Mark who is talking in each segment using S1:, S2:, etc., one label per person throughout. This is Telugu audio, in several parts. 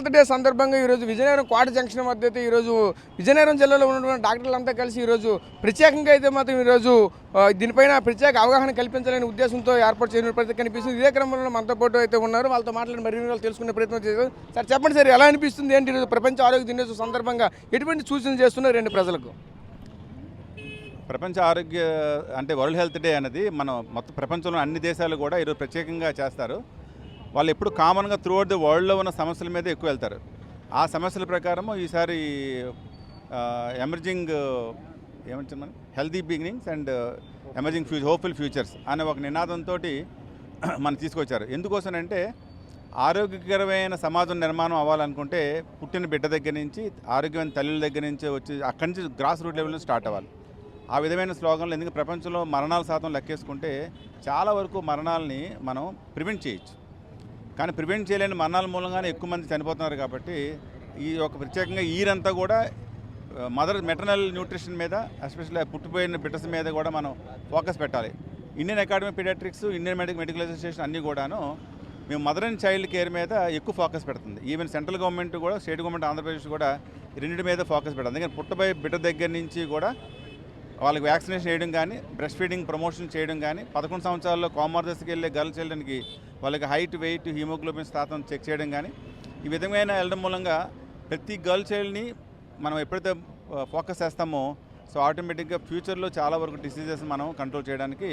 S1: హెల్త్ డే సందర్భంగా ఈరోజు విజయనగరం కోట జంక్షన్ వద్ద అయితే ఈరోజు విజయనగరం జిల్లాలో ఉన్నటువంటి డాక్టర్లంతా కలిసి ఈరోజు ప్రత్యేకంగా అయితే మాత్రం ఈరోజు దీనిపైన ప్రత్యేక అవగాహన కల్పించాలనే ఉద్దేశంతో ఏర్పాటు చేసిన పరిస్థితి కనిపిస్తుంది. ఇదే క్రమంలో మనతో పాటు అయితే ఉన్నారు, వాళ్ళతో మాట్లాడిన మరిన్ని వివరాలు తెలుసుకునే ప్రయత్నం చేశారు. సార్ చెప్పండి సార్, ఎలా అనిపిస్తుంది ఏంటి ఈరోజు ప్రపంచ ఆరోగ్య దినోత్సవం సందర్భంగా ఎటువంటి సూచనలు చేస్తున్నారు రెండు ప్రజలకు?
S2: ప్రపంచ ఆరోగ్య అంటే వరల్డ్ హెల్త్ డే అనేది మనం మొత్తం ప్రపంచంలో అన్ని దేశాలు కూడా ఈరోజు ప్రత్యేకంగా చేస్తారు. వాళ్ళు ఎప్పుడు కామన్గా త్రూఅవుట్ ది వరల్డ్లో ఉన్న సమస్యల మీద ఎక్కువ వెళ్తారు. ఆ సమస్యల ప్రకారము ఈసారి ఎమర్జింగ్ ఏమంటారు మనం healthy beginnings and emerging hopeful futures అనే ఒక నినాదంతో మనం తీసుకొచ్చారు. ఎందుకోసం అంటే ఆరోగ్యకరమైన సమాజం నిర్మాణం అవ్వాలనుకుంటే పుట్టిన బిడ్డ దగ్గర నుంచి ఆరోగ్యమైన తల్లుల దగ్గర నుంచి వచ్చి అక్కడి నుంచి గ్రాస్ రూట్ లెవెల్ నుంచి స్టార్ట్ అవ్వాలి. ఆ విధమైన స్లోగన్లు ఎందుకంటే ప్రపంచంలో మరణాల శాతం లెక్కేసుకుంటే చాలా వరకు మరణాలని మనం ప్రివెంట్ చేయొచ్చు. కానీ ప్రివెంట్ చేయలేని మరణాల మూలంగానే ఎక్కువ మంది చనిపోతున్నారు. కాబట్టి ఈ ఒక ప్రత్యేకంగా ఈరంతా కూడా మెటర్నల్ న్యూట్రిషన్ మీద ఎస్పెషల్లీ పుట్టిపోయిన బిడ్డస్ మీద కూడా మనం ఫోకస్ పెట్టాలి. Indian academy paediatrics, Indian medical association అన్నీ కూడాను మేము మదర్ అండ్ చైల్డ్ కేర్ మీద ఎక్కువ ఫోకస్ పెడుతుంది. ఈవెన్ సెంట్రల్ గవర్నమెంట్ కూడా, స్టేట్ గవర్నమెంట్ ఆంధ్రప్రదేశ్ కూడా రెండింటి మీద ఫోకస్ పెడుతుంది. అందుకని పుట్టబోయే బిడ్డ దగ్గర నుంచి కూడా వాళ్ళకి వ్యాక్సినేషన్ చేయడం కానీ, బ్రెస్ట్ ఫీడింగ్ ప్రమోషన్ చేయడం కానీ, 11 సంవత్సరాల్లో కామర్దర్స్కి వెళ్ళే గర్ల్ చిల్డ్రన్కి వాళ్ళకి హైట్, వెయిట్, హిమోగ్లోబిన్ శాతం చెక్ చేయడం కానీ, ఈ విధమైన వెళ్ళడం మూలంగా ప్రతి గర్ల్ చైల్డ్ని మనం ఎప్పుడైతే ఫోకస్ చేస్తామో సో ఆటోమేటిక్గా ఫ్యూచర్లో చాలా వరకు డిసీజెస్ మనం కంట్రోల్ చేయడానికి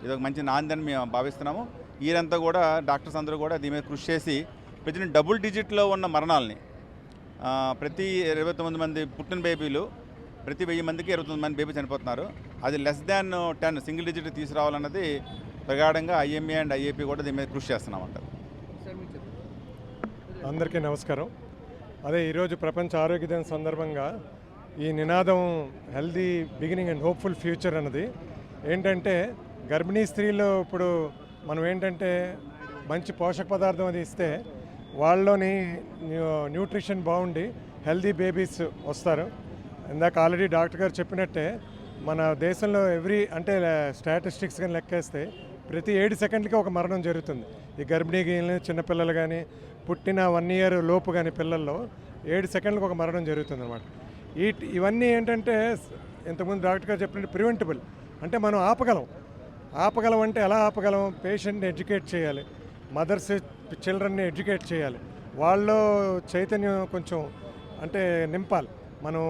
S2: ఇది ఒక మంచి నాందని మేము భావిస్తున్నాము. వీరంతా కూడా డాక్టర్స్ అందరూ కూడా దీని మీద కృషి చేసి ప్రతి డబుల్ డిజిట్లో ఉన్న మరణాలని ప్రతి 29 మంది పుట్టిన బేబీలు ప్రతి 1000 మందికి 29 మంది బేబీ చనిపోతున్నారు. అది లెస్ దాన్ 10 సింగిల్ డిజిట్ తీసుకురావాలన్నది ప్రగాఢంగా ఐఎంఏ అండ్ ఐఏపీ కూడా దీని మీద కృషి చేస్తున్నామంట.
S3: అందరికీ నమస్కారం. అదే ఈరోజు ప్రపంచ ఆరోగ్య దినం సందర్భంగా ఈ నినాదం healthy beginning and hopeful future అన్నది ఏంటంటే గర్భిణీ స్త్రీలు ఇప్పుడు మనం ఏంటంటే మంచి పోషక పదార్థం అది ఇస్తే వాళ్ళలోని న్యూట్రిషన్ బాగుండి హెల్దీ బేబీస్ వస్తారు. ఇందాక ఆల్రెడీ డాక్టర్ గారు చెప్పినట్టే మన దేశంలో అంటే స్టాటిస్టిక్స్ కానీ లెక్కేస్తే ప్రతి 7 సెకండ్లకి ఒక మరణం జరుగుతుంది. ఈ గర్భిణీ చిన్నపిల్లలు కానీ పుట్టిన 1 ఇయర్ లోపు కానీ పిల్లల్లో 7 సెకండ్లకు ఒక మరణం జరుగుతుంది అనమాట. ఇవన్నీ ఏంటంటే ఇంతకుముందు డాక్టర్ గారు చెప్పినట్టు ప్రివెంటబుల్, అంటే మనం ఆపగలం అంటే ఎలా ఆపగలం? పేషెంట్ని ఎడ్యుకేట్ చేయాలి, మదర్స్ చిల్డ్రన్ని ఎడ్యుకేట్ చేయాలి, వాళ్ళలో చైతన్యం కొంచెం అంటే నింపాలి. మనం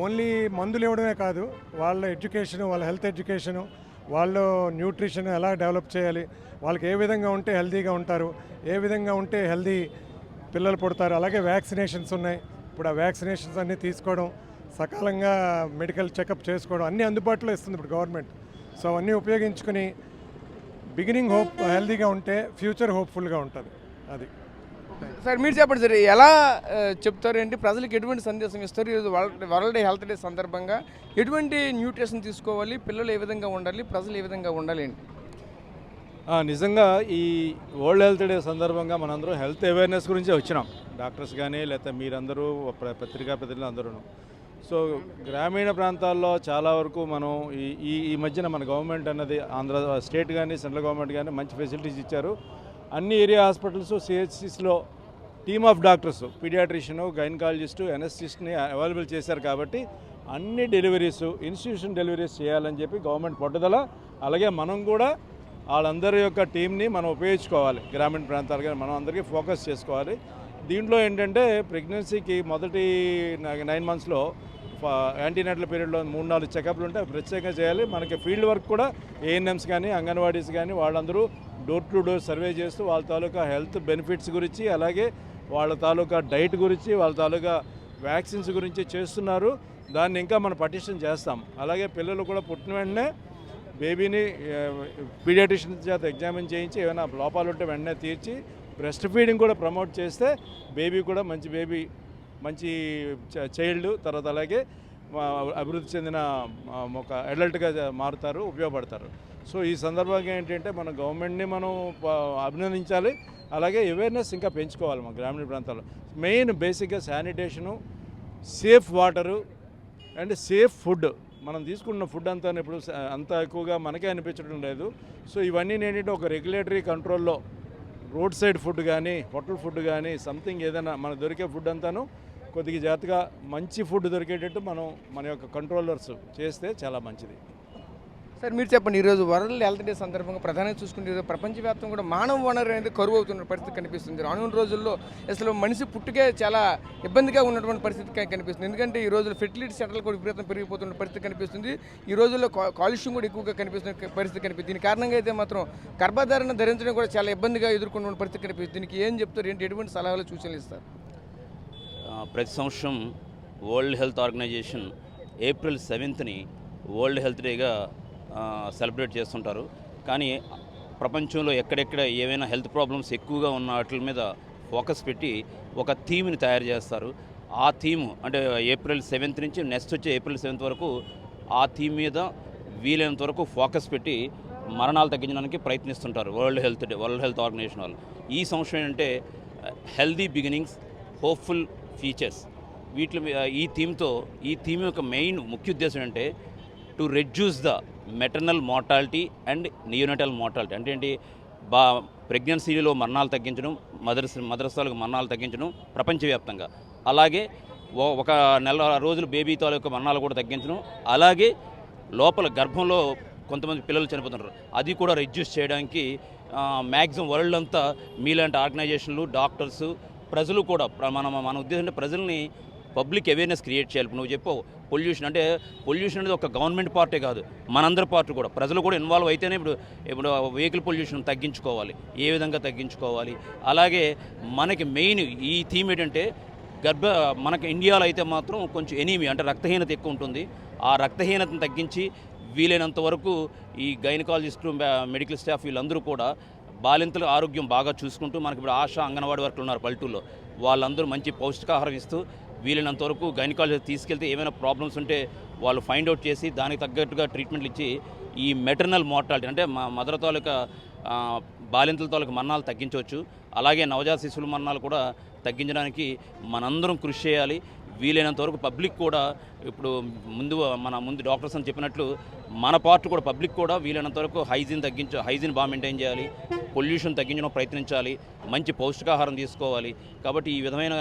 S3: ఓన్లీ మందులు ఇవ్వడమే కాదు, వాళ్ళ ఎడ్యుకేషను, వాళ్ళ హెల్త్ ఎడ్యుకేషను, వాళ్ళు న్యూట్రిషన్ ఎలా డెవలప్ చేయాలి, వాళ్ళకి ఏ విధంగా ఉంటే హెల్తీగా ఉంటారు, ఏ విధంగా ఉంటే హెల్తీ పిల్లలు పుడతారు. అలాగే వ్యాక్సినేషన్స్ ఉన్నాయి. ఇప్పుడు ఆ వ్యాక్సినేషన్స్ అన్నీ తీసుకోవడం, సకాలంగా మెడికల్ చెకప్ చేసుకోవడం అన్నీ అందుబాటులో ఇస్తుంది ఇప్పుడు గవర్నమెంట్. సో అవన్నీ ఉపయోగించుకుని బిగినింగ్ హెల్తీగా ఉంటే ఫ్యూచర్ హోప్ఫుల్గా ఉంటుంది. అది
S1: సార్ మీరు చెప్పండి సార్, ఎలా చెప్తారు ఏంటి, ప్రజలకు ఎటువంటి సందేశం ఇస్తారు? ఈరోజు వరల్డ్ హెల్త్ డే సందర్భంగా ఎటువంటి న్యూట్రిషన్ తీసుకోవాలి, పిల్లలు ఏ విధంగా ఉండాలి, ప్రజలు ఏ విధంగా ఉండాలి ఏంటి?
S4: నిజంగా ఈ వరల్డ్ హెల్త్ డే సందర్భంగా మనందరూ హెల్త్ అవేర్నెస్ గురించే వచ్చినాం, డాక్టర్స్ కానీ లేకపోతే మీరందరూ పత్రికా ప్రతినిధులు అందరూ. సో గ్రామీణ ప్రాంతాల్లో చాలా వరకు మనం ఈ మధ్యన మన గవర్నమెంట్ అన్నది ఆంధ్ర స్టేట్ కానీ సెంట్రల్ గవర్నమెంట్ కానీ మంచి ఫెసిలిటీస్ ఇచ్చారు. అన్ని ఏరియా హాస్పిటల్స్, సిహెచ్సిస్లో team of doctors, pediatrician, gynecologist, ఎనస్థిస్ట్ని అవైలబుల్ చేశారు. కాబట్టి అన్ని డెలివరీస్, ఇన్స్టిట్యూషన్ డెలివరీస్ చేయాలని చెప్పి గవర్నమెంట్ పట్టుదల. అలాగే మనం కూడా వాళ్ళందరి యొక్క టీంని మనం ఉపయోగించుకోవాలి. గ్రామీణ ప్రాంతాలు కానీ మనం అందరికీ ఫోకస్ చేసుకోవాలి. దీంట్లో ఏంటంటే ప్రెగ్నెన్సీకి మొదటి 9 మంత్స్లో యాంటీనేటల్ పీరియడ్లో 3-4 చెకప్లు ఉంటే ప్రత్యేకంగా చేయాలి. మనకి ఫీల్డ్ వర్క్ కూడా ఏఎన్ఎంస్ కానీ అంగన్వాడీస్ కానీ వాళ్ళందరూ డోర్ టు డోర్ సర్వే చేస్తూ వాళ్ళ తాలూకా హెల్త్ బెనిఫిట్స్ గురించి, అలాగే వాళ్ళ తాలూకా డైట్ గురించి, వాళ్ళ తాలూకా వ్యాక్సిన్స్ గురించి చేస్తున్నారు. దాన్ని ఇంకా మనం పటిషన్ చేస్తాం. అలాగే పిల్లలు కూడా పుట్టిన వెంటనే బేబీని పీడియాట్రిషియన్ చేత ఎగ్జామిన్ చేయించి ఏమైనా లోపాలు ఉంటే వెంటనే తీర్చి బ్రెస్ట్ ఫీడింగ్ కూడా ప్రమోట్ చేస్తే బేబీ కూడా మంచి చైల్డ్, తర్వాత అలాగే అభివృద్ధి చెందిన ఒక అడల్ట్గా మారుతారు, ఉపయోగపడతారు. సో ఈ సందర్భంగా ఏంటంటే మన గవర్నమెంట్ని మనం అభినందించాలి. అలాగే అవేర్నెస్ ఇంకా పెంచుకోవాలి. మన గ్రామీణ ప్రాంతాల్లో మెయిన్ బేసిక్గా sanitation, safe water and safe food. మనం తీసుకున్న ఫుడ్ అంతా ఇప్పుడు అంత ఎక్కువగా మనకే అనిపించడం లేదు. సో ఇవన్నీ ఏంటంటే ఒక రెగ్యులేటరీ కంట్రోల్లో రోడ్ సైడ్ ఫుడ్ కానీ హోటల్ ఫుడ్ కానీ సంథింగ్ ఏదైనా మనకు దొరికే ఫుడ్ అంతాను కొద్దిగా జాగ్రత్తగా మంచి ఫుడ్ దొరికేటట్టు మనం మన యొక్క కంట్రోలర్స్ చేస్తే చాలా మంచిది.
S1: సార్ మీరు చెప్పండి, ఈరోజు వరల్డ్ హెల్త్ డే సందర్భంగా ప్రధానంగా చూసుకుంటే ఈరోజు ప్రపంచవ్యాప్తంగా కూడా మానవ వనరు అనేది కరువు అవుతున్న పరిస్థితి కనిపిస్తుంది. రానున్న రోజుల్లో అసలు మనిషి పుట్టుకే చాలా ఇబ్బందిగా ఉన్నటువంటి పరిస్థితి కనిపిస్తుంది. ఎందుకంటే ఈ రోజుల్లో ఫెర్టిలిటీ సెంటర్లు కూడా విపరీతం పెరిగిపోతున్న పరిస్థితి కనిపిస్తుంది. ఈ రోజుల్లో కాలుష్యం కూడా ఎక్కువగా కనిపిస్తున్న పరిస్థితి కనిపిస్తుంది. దీని కారణంగా అయితే మాత్రం గర్భధారణ ధరించడం కూడా చాలా ఇబ్బందిగా ఎదుర్కొన్న పరిస్థితి కనిపిస్తుంది. దీనికి ఏం చెప్తారు, ఎటువంటి సలహాలు సూచనలు ఇస్తారు?
S5: ప్రతి సంవత్సరం world health organisation April 7th world health డేగా సెలబ్రేట్ చేస్తుంటారు. కానీ ప్రపంచంలో ఎక్కడెక్కడ ఏవైనా హెల్త్ ప్రాబ్లమ్స్ ఎక్కువగా ఉన్న వాటి మీద ఫోకస్ పెట్టి ఒక థీమ్ని తయారు చేస్తారు. ఆ థీమ్ అంటే ఏప్రిల్ 7th నుంచి నెక్స్ట్ వచ్చే ఏప్రిల్ 7th వరకు ఆ థీమ్ మీద వీలైనంత వరకు ఫోకస్ పెట్టి మరణాలు తగ్గించడానికి ప్రయత్నిస్తుంటారు world health day, world health organization వాళ్ళు. ఈ సంవత్సరం ఏంటంటే హెల్దీ బిగినింగ్స్, హోప్ఫుల్ ఫ్యూచర్స్. ఈ థీమ్ యొక్క మెయిన్ ముఖ్య ఉద్దేశం అంటే to reduce the maternal mortality and neonatal mortality. అంటే ఏంటి, ప్రెగ్నెన్సీలో మరణాలు తగ్గించడం, మదర్సాలకు మరణాలు తగ్గించడం ప్రపంచవ్యాప్తంగా. అలాగే ఒక నెల రోజులు బేబీ తాలూకు మరణాలు కూడా తగ్గించడం. అలాగే లోపల గర్భంలో కొంతమంది పిల్లలు చనిపోతున్నారు, అది కూడా రెడ్యూస్ చేయడానికి మ్యాక్సిమం వరల్డ్ అంతా మీలాంటి ఆర్గనైజేషన్లు, డాక్టర్స్, ప్రజలు కూడా మన ఉద్దేశం అంటే ప్రజల్ని పబ్లిక్ అవేర్నెస్ క్రియేట్ చేయాలి. నువ్వు చెప్పావు పొల్యూషన్ అంటే, పొల్యూషన్ అనేది ఒక గవర్నమెంట్ పార్టీ కాదు, మనందరి పార్టీ కూడా. ప్రజలు కూడా ఇన్వాల్వ్ అయితేనే ఇప్పుడు వెహికల్ పొల్యూషన్ తగ్గించుకోవాలి, ఏ విధంగా తగ్గించుకోవాలి. అలాగే మనకి మెయిన్ ఈ థీమ్ ఏంటంటే మనకి ఇండియాలో అయితే మాత్రం కొంచెం ఎనీమియా అంటే రక్తహీనత ఎక్కువ ఉంటుంది. ఆ రక్తహీనతను తగ్గించి వీలైనంత వరకు ఈ గైనకాలజిస్టులు, మెడికల్ స్టాఫ్ వీళ్ళందరూ కూడా బాలింతల ఆరోగ్యం బాగా చూసుకుంటూ, మనకి ఇప్పుడు ఆశా, అంగన్వాడీ వర్కర్లు ఉన్నారు పల్లెటూరులో, వాళ్ళందరూ మంచి పౌష్టికాహారం ఇస్తూ వీలైనంత వరకు గైనకాలజీ తీసుకెళ్తే ఏమైనా ప్రాబ్లమ్స్ ఉంటే వాళ్ళు ఫైండ్ అవుట్ చేసి దానికి తగ్గట్టుగా ట్రీట్మెంట్లు ఇచ్చి ఈ మెటర్నల్ మార్టాలిటీ అంటే మదర్ తాలూకా బాలింతల తాలూకా మరణాలు తగ్గించవచ్చు. అలాగే నవజాత శిశువుల మరణాలు కూడా తగ్గించడానికి మనందరం కృషి చేయాలి. వీలైనంత వరకు పబ్లిక్ కూడా ఇప్పుడు ముందు డాక్టర్స్ అని చెప్పినట్లు మన పార్ట్ కూడా పబ్లిక్ కూడా వీలైనంత వరకు హైజీన్ బాగా మెయింటైన్ చేయాలి, పొల్యూషన్ తగ్గించడం ప్రయత్నించాలి, మంచి పౌష్టికాహారం తీసుకోవాలి. కాబట్టి ఈ విధమైన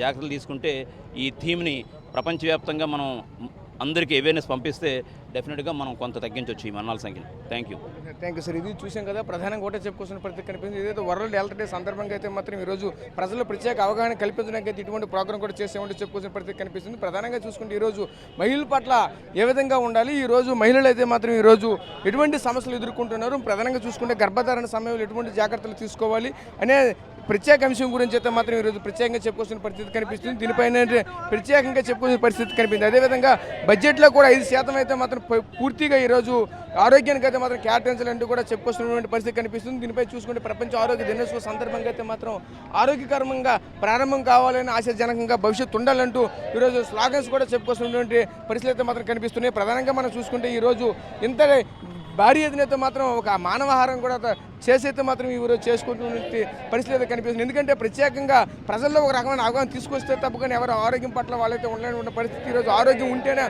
S5: జాగ్రత్తలు తీసుకుంటే ఈ థీమ్ని ప్రపంచవ్యాప్తంగా మనం అందరికీ అవేర్నెస్ పంపిస్తే డెఫినెట్గా మనం కొంత తగ్గించవచ్చు ఈ మరణాల సంఖ్యను. Thank you
S1: sir. ఇది చూసాం కదా, ప్రధానంగా ఒకటే చెప్పుకోవాల్సిన పరిస్థితి కనిపిస్తుంది. ఏదైతే వరల్డ్ హెల్త్ డే సందర్భంగా అయితే మాత్రం ఈరోజు ప్రజల్లో ప్రత్యేక అవగాహన కల్పించడానికి అయితే ఇటువంటి ప్రోగ్రామ్ కూడా చేసేవంటే చెప్పుకోవాల్సిన పరిస్థితి కనిపిస్తుంది. ప్రధానంగా చూసుకుంటే ఈరోజు మహిళల పట్ల ఏ విధంగా ఉండాలి, ఈరోజు మహిళలు అయితే మాత్రం ఈరోజు ఎటువంటి సమస్యలు ఎదుర్కొంటున్నారు, ప్రధానంగా చూసుకుంటే గర్భధారణ సమయంలో ఎటువంటి జాగ్రత్తలు తీసుకోవాలి అనే ప్రత్యేక అంశం గురించి అయితే మాత్రం ఈరోజు ప్రత్యేకంగా చెప్పుకోవాల్సిన పరిస్థితి కనిపిస్తుంది. దీనిపైన ప్రత్యేకంగా చెప్పుకోవాల్సిన పరిస్థితి కనిపిస్తుంది. అదేవిధంగా బడ్జెట్లో కూడా 5% అయితే మాత్రం పూర్తిగా ఈరోజు ఆరోగ్యానికి అయితే మాత్రం కేటాయించాలంటూ కూడా చెప్పుకోవాల్సినటువంటి పరిస్థితి కనిపిస్తుంది. దీనిపై చూసుకుంటే ప్రపంచ ఆరోగ్య దినోత్సవం సందర్భంగా అయితే మాత్రం ఆరోగ్యకరంగా ప్రారంభం కావాలని, ఆశాజనకంగా భవిష్యత్తు ఉండాలంటూ ఈరోజు స్లాగన్స్ కూడా చెప్పుకోవాల్సినటువంటి పరిస్థితులు అయితే మాత్రం కనిపిస్తున్నాయి. ప్రధానంగా మనం చూసుకుంటే ఈరోజు ఇంత భారీ ఎదునైతే మాత్రం ఒక మానవాహారం కూడా చేసైతే మాత్రం ఈరోజు చేసుకుంటున్న పరిస్థితి అయితే కనిపిస్తుంది. ఎందుకంటే ప్రత్యేకంగా ప్రజల్లో ఒక రకమైన అవగాహన తీసుకొస్తే తప్పకుండా ఎవరు ఆరోగ్యం పట్ల వాళ్ళైతే ఉండలేని పరిస్థితి. ఈరోజు ఆరోగ్యం ఉంటేనే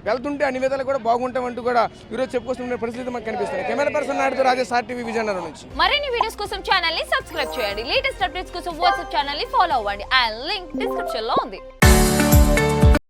S1: వెళ్తుంటే అన్ని విధాలు కూడా బాగుంటామంటూ కూడా ఈరోజు చెప్పుకొస్తున్న పరిస్థితి మనకు కనిపిస్తుంది. కెమెరా పర్సన్ నాయుడుతో రాజేష్, RTV విజయనగరం నుంచి.
S6: మరిన్ని వీడియోస్ కోసం ఛానల్ ని సబ్స్క్రైబ్ చేయండి. లేటెస్ట్ అప్డేట్స్ కోసం వాట్సాప్ ఛానల్ ని ఫాలో అవ్వండి. ఆ లింక్ డిస్క్రిప్షన్ లో ఉంది.